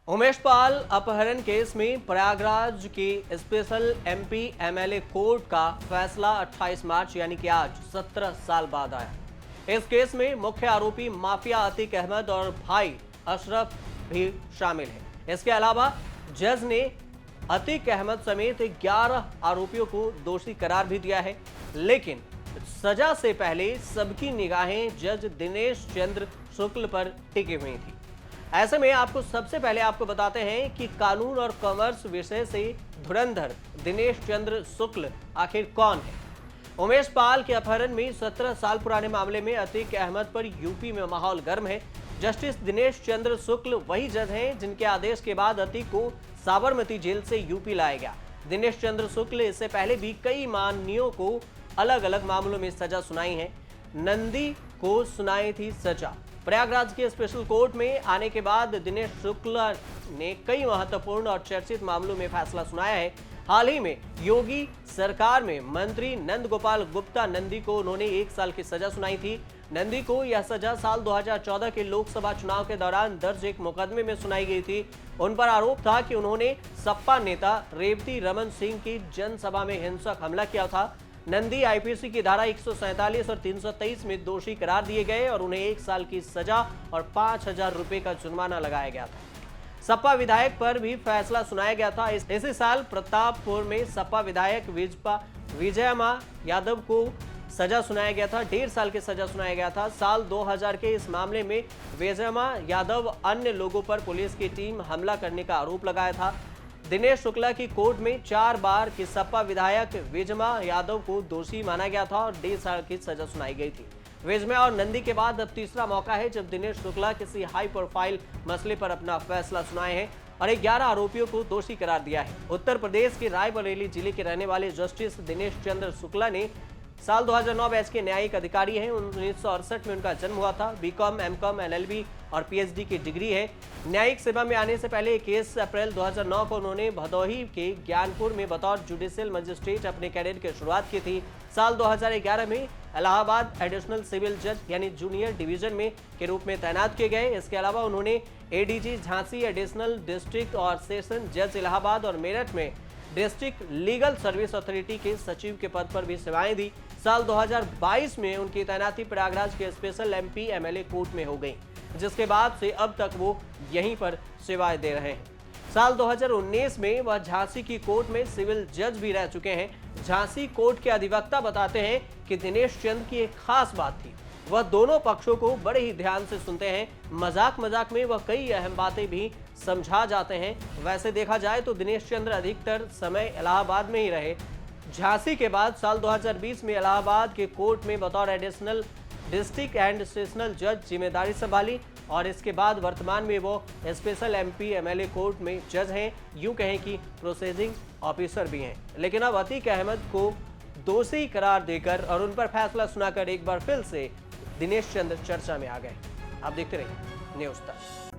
उमेश पाल अपहरण केस में प्रयागराज की स्पेशल एमपी एमएलए कोर्ट का फैसला 28 मार्च यानी कि आज 17 साल बाद आया। इस केस में मुख्य आरोपी माफिया अतीक अहमद और भाई अशरफ भी शामिल हैं। इसके अलावा जज ने अतीक अहमद समेत 11 आरोपियों को दोषी करार भी दिया है, लेकिन सजा से पहले सबकी निगाहें जज दिनेश चंद्र शुक्ल पर टिकी हुई थी। ऐसे में सबसे पहले आपको बताते हैं कि कानून और कॉमर्स विषय से धुरंधर दिनेश चंद्र शुक्ल आखिर कौन है। उमेश पाल के अपहरण में 17 साल पुराने मामले में अतीक अहमद पर यूपी में माहौल गर्म है। जस्टिस दिनेश चंद्र शुक्ल वही जज हैं जिनके आदेश के बाद अतीक को साबरमती जेल से यूपी लाया गया। दिनेश चंद्र शुक्ल इससे पहले भी कई माननीयों को अलग अलग मामलों में सजा सुनाई है। नंदी को सुनाई थी सजा। प्रयागराज के स्पेशल कोर्ट में आने के बाद दिनेश शुक्ला ने कई महत्वपूर्ण और चर्चित मामलों में फैसला सुनाया है। हाल ही में योगी सरकार में मंत्री नंद गोपाल गुप्ता नंदी को उन्होंने 1 साल की सजा सुनाई थी। नंदी को यह सजा साल 2014 के लोकसभा चुनाव के दौरान दर्ज एक मुकदमे में सुनाई गई थी। उन पर आरोप था कि उन्होंने सपा नेता रेवती रमन सिंह की जनसभा में हिंसक हमला किया था। नंदी आईपीसी की धारा 147 और 323 में दोषी करार दिए गए और उन्हें 1 साल की सजा और 5,000 रुपए का जुर्माना लगाया गया था। सपा विधायक पर भी फैसला सुनाया गया था। इसी साल प्रतापपुर में सपा विधायक विजयमा यादव को सजा सुनाया गया था, 1.5 साल की सजा सुनाया गया था। साल 2000 के इस मामले में विजयमा यादव अन्य लोगों पर पुलिस की टीम हमला करने का आरोप लगाया था। दिनेश शुक्ला की कोर्ट में 4 बार की सपा विधायक विजयमा यादव को दोषी माना गया था और 1.5 साल की सजा सुनाई गई थी। विजयमा और नंदी के बाद अब तीसरा मौका है जब दिनेश शुक्ला किसी हाई प्रोफाइल मसले पर अपना फैसला सुनाए हैं और 11 आरोपियों को दोषी करार दिया है। उत्तर प्रदेश के रायबरेली जिले के रहने वाले जस्टिस दिनेश चंद्र शुक्ला ने साल 2009 बैच के न्यायिक अधिकारी हैं। 1968 में उनका जन्म हुआ था। बीकॉम, एमकॉम, एलएलबी और पीएचडी की डिग्री है। न्यायिक सेवा में आने से पहले 21 अप्रैल 2009 को उन्होंने भदोही के ज्ञानपुर में बतौर जुडिशियल मजिस्ट्रेट अपने कैरियर की शुरुआत की थी। साल 2011 में इलाहाबाद एडिशनल सिविल जज यानी जूनियर डिवीजन में के रूप में तैनात किए गए। इसके अलावा उन्होंने एडीजी झांसी एडिशनल डिस्ट्रिक्ट और सेशन जज इलाहाबाद और मेरठ में डिस्ट्रिक्ट लीगल सर्विस अथॉरिटी के सचिव के पद पर भी सेवाएं दी। साल 2022 में उनकी तैनाती प्रयागराज के स्पेशल एमपी एमएलए कोर्ट में हो गई, जिसके बाद से अब तक वो यहीं पर सेवाएं दे रहे हैं। साल 2019 में वह झांसी की कोर्ट में सिविल जज भी रह चुके हैं। झांसी कोर्ट के अधिवक्ता बताते हैं कि दिनेश चंद्र की एक खास बात थी, वह दोनों पक्षों को बड़े ही ध्यान से सुनते हैं। मजाक मजाक में वह कई अहम बातें भी समझा जाते हैं। वैसे देखा जाए तो दिनेश चंद्र अधिकतर समय इलाहाबाद में ही रहे। झांसी के बाद साल 2020 में इलाहाबाद के कोर्ट में बतौर एडिशनल डिस्ट्रिक्ट एंड सेशनल जज जिम्मेदारी संभाली और इसके बाद वर्तमान में वो स्पेशल एमपी एमएलए कोर्ट में जज हैं, यूं कहें कि प्रोसेसिंग ऑफिसर भी हैं। लेकिन अब अतीक अहमद को दोषी करार देकर और उन पर फैसला सुनाकर एक बार फिर से दिनेश चंद्र चर्चा में आ गए। आप देखते रहिए न्यूज़ तक।